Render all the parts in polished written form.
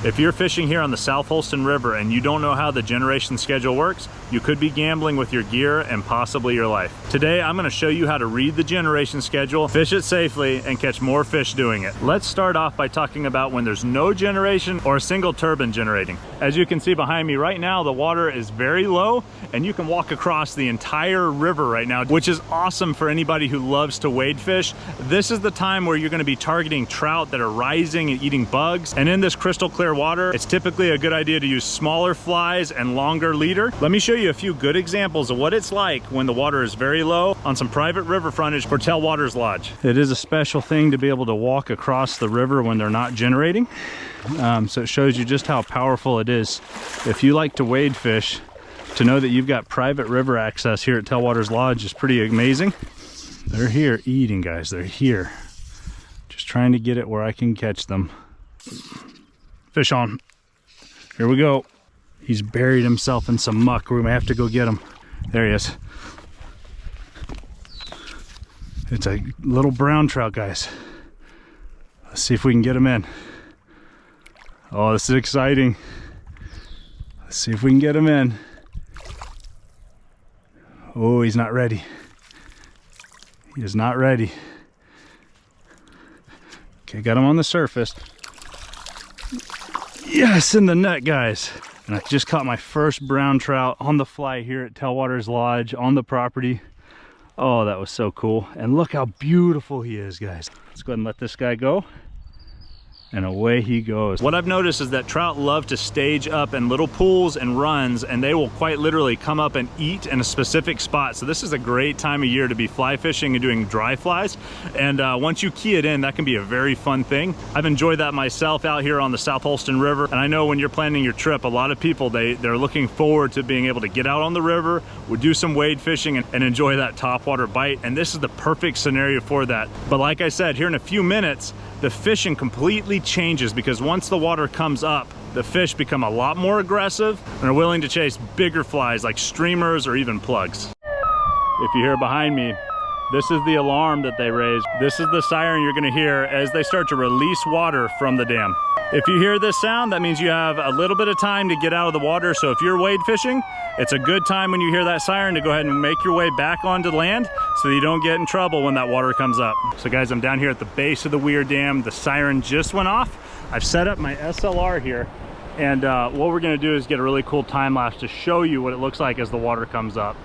If you're fishing here on the South Holston River and you don't know how the generation schedule works, you could be gambling with your gear and possibly your life. Today, I'm gonna show you how to read the generation schedule, fish it safely, and catch more fish doing it. Let's start off by talking about when there's no generation or a single turbine generating. As you can see behind me right now, the water is very low and you can walk across the entire river right now, which is awesome for anybody who loves to wade fish. This is the time where you're gonna be targeting trout that are rising and eating bugs. And in this crystal clear water, it's typically a good idea to use smaller flies and longer leader. Let me show you a few good examples of what it's like when the water is very low on some private river frontage for Tailwaters Lodge. It is a special thing to be able to walk across the river when they're not generating. So it shows you just how powerful it is. If you like to wade fish, to know that you've got private river access here at Tailwaters Lodge is pretty amazing. They're here eating, guys. They're here. Just trying to get it where I can catch them. Fish on. Here we go. He's buried himself in some muck. We may have to go get him. There he is. It's a little brown trout, guys. Let's see if we can get him in. Oh, this is exciting. Let's see if we can get him in. Oh, he's not ready. He is not ready. Okay, got him on the surface. Yes, in the net, guys. And I just caught my first brown trout on the fly here at Tailwaters Lodge on the property. Oh, that was so cool. And look how beautiful he is, guys. Let's go ahead and let this guy go. And away he goes. What I've noticed is that trout love to stage up in little pools and runs, and they will quite literally come up and eat in a specific spot. So this is a great time of year to be fly fishing and doing dry flies. And once you key it in, that can be a very fun thing. I've enjoyed that myself out here on the South Holston River. And I know when you're planning your trip, a lot of people, they're looking forward to being able to get out on the river, do some wade fishing and enjoy that topwater bite. And this is the perfect scenario for that. But like I said, here in a few minutes, the fishing completely changes because once the water comes up, the fish become a lot more aggressive and are willing to chase bigger flies like streamers or even plugs. If you hear behind me, this is the alarm that they raise. This is the siren you're gonna hear as they start to release water from the dam. If you hear this sound, that means you have a little bit of time to get out of the water. So if you're wade fishing, it's a good time when you hear that siren to go ahead and make your way back onto land so that you don't get in trouble when that water comes up. So guys, I'm down here at the base of the Weir Dam. The siren just went off. I've set up my SLR here. And what we're gonna do is get a really cool time lapse to show you what it looks like as the water comes up.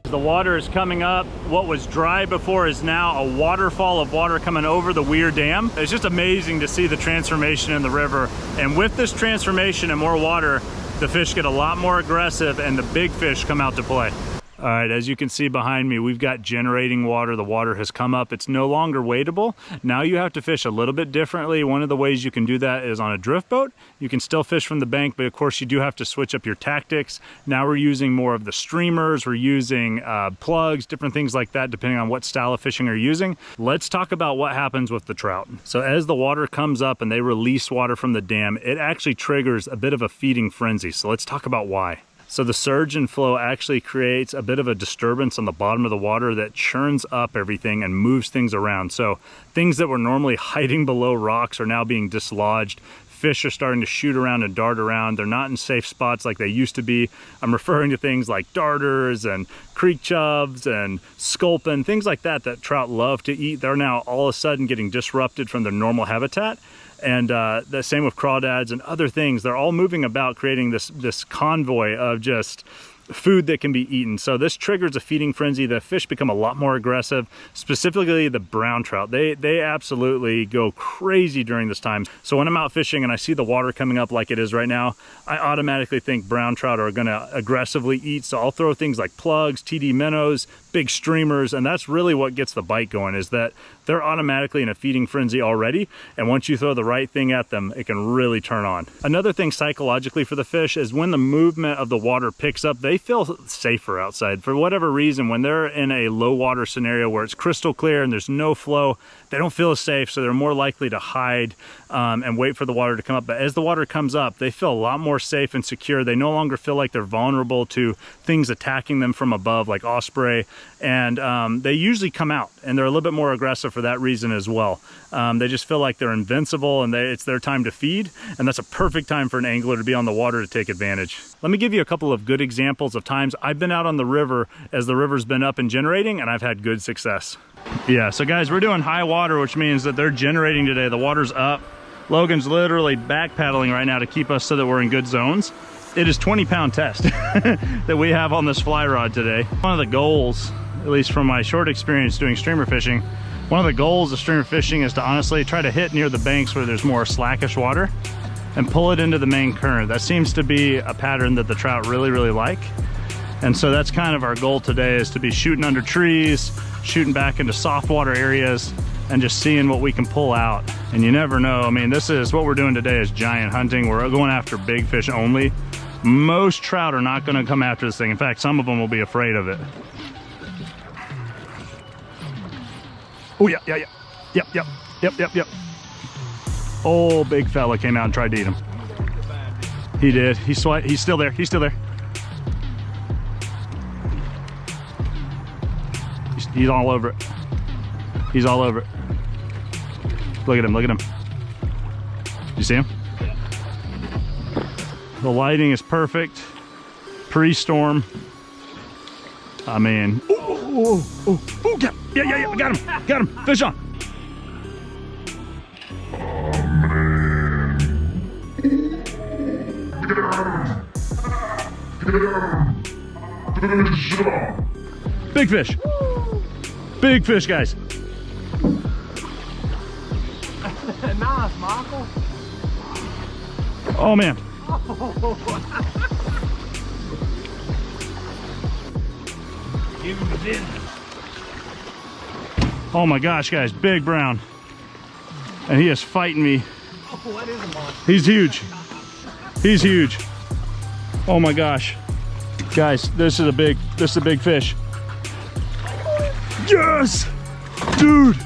The water is coming up. What was dry before is now a waterfall of water coming over the Weir Dam. It's just amazing to see the transformation in the river. And with this transformation and more water, the fish get a lot more aggressive and the big fish come out to play. All right, as you can see behind me, we've got generating water. The water has come up. It's no longer wadeable. Now you have to fish a little bit differently. One of the ways you can do that is on a drift boat. You can still fish from the bank, but of course you do have to switch up your tactics. Now we're using more of the streamers. We're using plugs, different things like that, depending on what style of fishing you're using. Let's talk about what happens with the trout. So as the water comes up and they release water from the dam, it actually triggers a bit of a feeding frenzy. So let's talk about why. So the surge and flow actually creates a bit of a disturbance on the bottom of the water that churns up everything and moves things around. So things that were normally hiding below rocks are now being dislodged. Fish are starting to shoot around and dart around. They're not in safe spots like they used to be. I'm referring to things like darters and creek chubs and sculpin, things like that that trout love to eat. They're now all of a sudden getting disrupted from their normal habitat. And the same with crawdads and other things. They're all moving about, creating this convoy of just food that can be eaten. So this triggers a feeding frenzy. The fish become a lot more aggressive, specifically the brown trout. They absolutely go crazy during this time. So when I'm out fishing and I see the water coming up like it is right now, I automatically think brown trout are gonna aggressively eat. So I'll throw things like plugs, TD minnows, big streamers, and that's really what gets the bite going, is that they're automatically in a feeding frenzy already, and once you throw the right thing at them, it can really turn on. Another thing psychologically for the fish is when the movement of the water picks up, they they feel safer outside. For whatever reason, when they're in a low water scenario where it's crystal clear and there's no flow, they don't feel as safe, so they're more likely to hide and wait for the water to come up. But as the water comes up, they feel a lot more safe and secure. They no longer feel like they're vulnerable to things attacking them from above, like osprey, and they usually come out, and they're a little bit more aggressive for that reason as well. They just feel like they're invincible, and it's their time to feed, and that's a perfect time for an angler to be on the water to take advantage. Let me give you a couple of good examples of times I've been out on the river as the river's been up and generating, and I've had good success. Yeah, so guys, we're doing high water, which means that they're generating today. The water's up. Logan's literally back paddling right now to keep us so that we're in good zones. It is 20-pound test that we have on this fly rod today. One of the goals, at least from my short experience doing streamer fishing, one of the goals of streamer fishing is to honestly try to hit near the banks where there's more slackish water and pull it into the main current. That seems to be a pattern that the trout really, really like. And so that's kind of our goal today, is to be shooting under trees, shooting back into soft water areas, and just seeing what we can pull out. And you never know. I mean, this is what we're doing today is giant hunting. We're going after big fish only. Most trout are not going to come after this thing. In fact, some of them will be afraid of it. Oh yeah, yeah, yeah. Yep. Oh, big fella came out and tried to eat him. He did. He's still there. He's still there. He's all over it. He's all over it. Look at him, look at him. You see him? The lighting is perfect. Pre-storm. I mean, yeah, got him, fish on. Big fish. Big fish, guys. Nice, Michael. Oh man. Give him the business. Oh my gosh, guys, big brown. And he is fighting me. Oh, that is a monster. He's huge. He's huge. Oh my gosh. Guys, this is a big fish. Yes! Dude!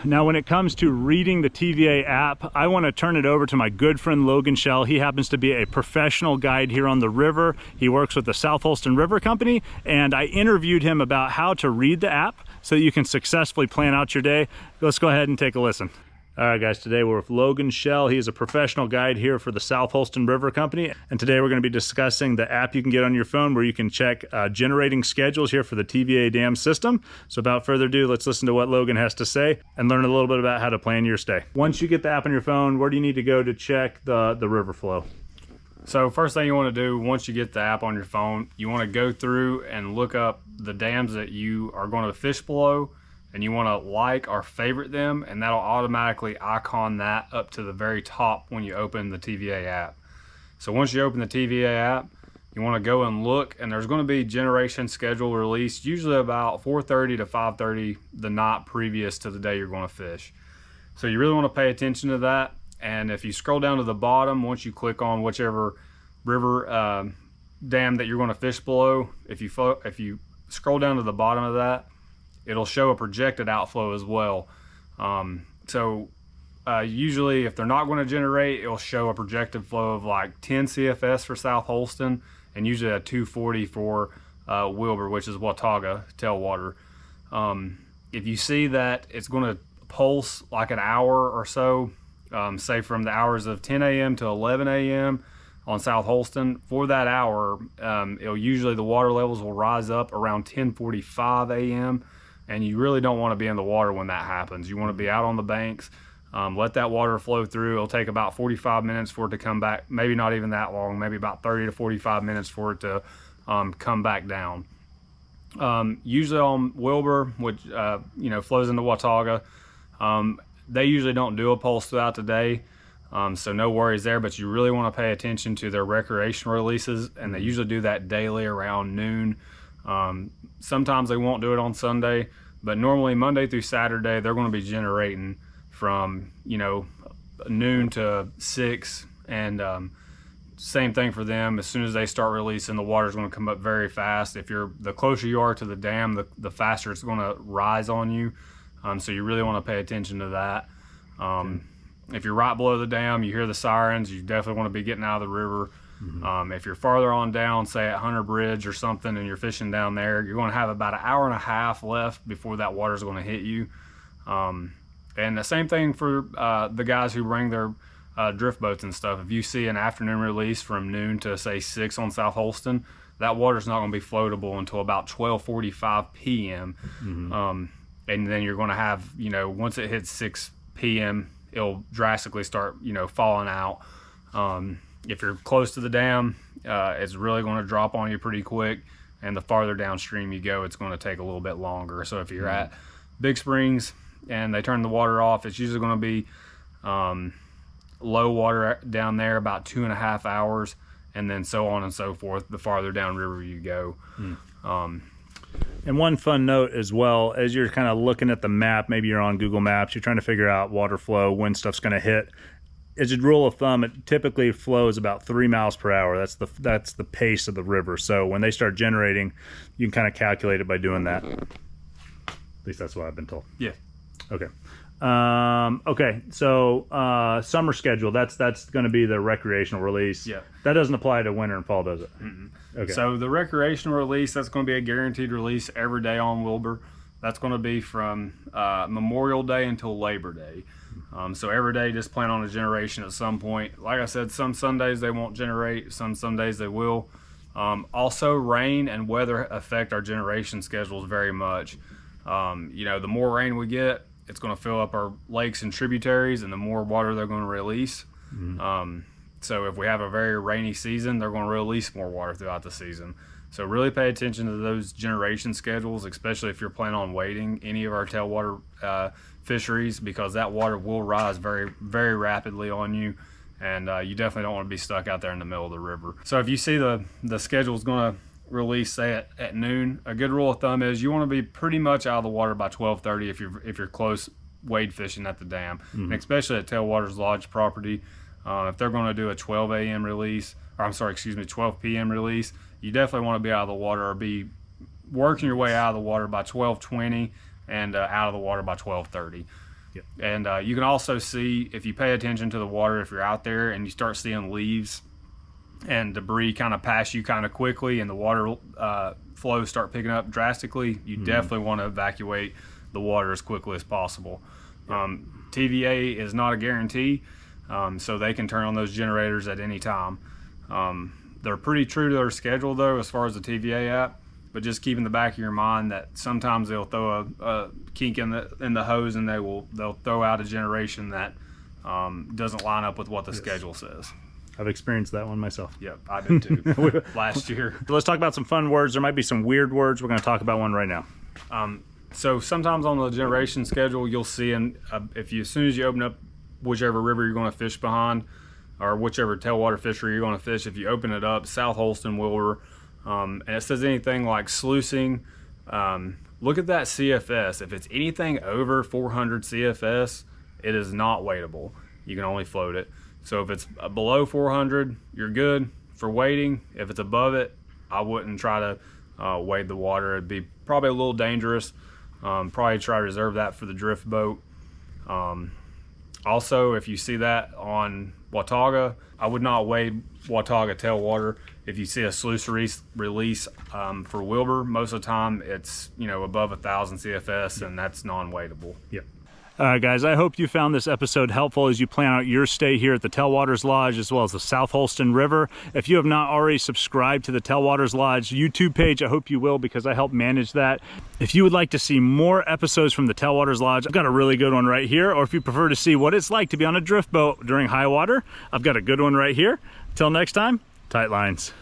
Now, when it comes to reading the TVA app, I want to turn it over to my good friend Logan Shell. He happens to be a professional guide here on the river. He works with the South Holston River Company, and I interviewed him about how to read the app so that you can successfully plan out your day. Let's go ahead and take a listen. All right, guys, today we're with Logan Shell. He is a professional guide here for the South Holston River Company. And today we're going to be discussing the app you can get on your phone where you can check generating schedules here for the TVA dam system. So without further ado, let's listen to what Logan has to say and learn a little bit about how to plan your stay. Once you get the app on your phone, where do you need to go to check the river flow? So first thing you want to do once you get the app on your phone, you want to go through and look up the dams that you are going to fish below, and you want to like or favorite them, and that'll automatically icon that up to the very top when you open the TVA app. So once you open the TVA app, you want to go and look, and there's going to be generation schedule released usually about 4:30 to 5:30 the night previous to the day you're going to fish. So you really want to pay attention to that. And if you scroll down to the bottom, once you click on whichever river dam that you're going to fish below, if you scroll down to the bottom of that, it'll show a projected outflow as well. Usually if they're not going to generate, it'll show a projected flow of like 10 CFS for South Holston and usually a 240 for Wilbur, which is Watauga tailwater. If you see that it's going to pulse like an hour or so, say from the hours of 10 a.m. to 11 a.m. on South Holston, for that hour, usually the water levels will rise up around 10:45 a.m. and you really don't want to be in the water when that happens. You want to be out on the banks, let that water flow through. It'll take about 45 minutes for it to come back, maybe not even that long, maybe about 30 to 45 minutes for it to come back down. Usually on Wilbur, which flows into Watauga, they usually don't do a pulse throughout the day, so no worries there, but you really want to pay attention to their recreational releases, and they usually do that daily around noon. Sometimes they won't do it on Sunday, but normally Monday through Saturday they're going to be generating from noon to 6, and same thing for them. As soon as they start releasing, the water's going to come up very fast. If you're the closer you are to the dam, the faster it's going to rise on you. So you really want to pay attention to that. If you're right below the dam, you hear the sirens, you definitely want to be getting out of the river. If you're farther on down, say at Hunter Bridge or something, and you're fishing down there, you're going to have about an hour and a half left before that water is going to hit you. And the same thing for the guys who bring their drift boats and stuff. If you see an afternoon release from noon to say 6 on South Holston, that water's not going to be floatable until about 12:45 p.m. And then you're going to have, you know, once it hits 6 p.m., it'll drastically start, you know, falling out. If you're close to the dam, it's really going to drop on you pretty quick. And the farther downstream you go, it's going to take a little bit longer. So if you're at Big Springs and they turn the water off, it's usually going to be low water down there about 2.5 hours, and then so on and so forth the farther down river you go. And one fun note as well, as you're kind of looking at the map, maybe you're on Google Maps, you're trying to figure out water flow, when stuff's going to hit. As a rule of thumb, it typically flows about 3 miles per hour. That's the pace of the river. So when they start generating, you can kind of calculate it by doing that. At least that's what I've been told. Yeah. Okay. Okay. So summer schedule. That's going to be the recreational release. Yeah. That doesn't apply to winter and fall, does it? Okay. So the recreational release, that's going to be a guaranteed release every day on Wilbur. That's going to be from Memorial Day until Labor Day. So every day just plan on a generation at some point. Like I said, some Sundays they won't generate, some Sundays they will. Also, rain and weather affect our generation schedules very much. You know, the more rain we get, it's going to fill up our lakes and tributaries, and the more water they're going to release. So if we have a very rainy season, they're going to release more water throughout the season. So really pay attention to those generation schedules, especially if you're planning on wading any of our tailwater fisheries, because that water will rise very, very rapidly on you, and you definitely don't want to be stuck out there in the middle of the river. So if you see the schedule is going to release, say at noon, a good rule of thumb is you want to be pretty much out of the water by 12:30 if you're close wade fishing at the dam, and especially at Tailwaters Lodge property. If they're going to do a 12 a.m. release, or 12 p.m. release, you definitely want to be out of the water or be working your way out of the water by 12:20 and out of the water by 12:30. Yep. And you can also see, if you pay attention to the water, if you're out there and you start seeing leaves and debris kind of pass you kind of quickly and the water flows start picking up drastically, you definitely want to evacuate the water as quickly as possible. TVA is not a guarantee, so they can turn on those generators at any time. They're pretty true to their schedule though, as far as the TVA app, but just keep in the back of your mind that sometimes they'll throw a kink in the hose, and they'll throw out a generation that doesn't line up with what the schedule says. I've experienced that one myself. Yep, I did too. Last year. So let's talk about some fun words. There might be some weird words. We're going to talk about one right now. So sometimes on the generation schedule, you'll see, as soon as you open up whichever river you're going to fish behind, or whichever tailwater fishery you're going to fish, if you open it up, South Holston, Wilbur, and it says anything like sluicing, look at that CFS. If it's anything over 400 CFS, it is not wadeable. You can only float it. So if it's below 400, you're good for wading. If it's above it, I wouldn't try to wade the water. It'd be probably a little dangerous. Probably try to reserve that for the drift boat. Also, if you see that on Watauga, I would not wade Watauga tailwater. If you see a sluice release for Wilbur, most of the time it's above 1,000 CFS, and that's non-wadeable. Yep. All right, guys, I hope you found this episode helpful as you plan out your stay here at the Tailwaters Lodge, as well as the South Holston River. If you have not already subscribed to the Tailwaters Lodge YouTube page, I hope you will, because I help manage that. If you would like to see more episodes from the Tailwaters Lodge, I've got a really good one right here. Or if you prefer to see what it's like to be on a drift boat during high water, I've got a good one right here. Till next time, tight lines.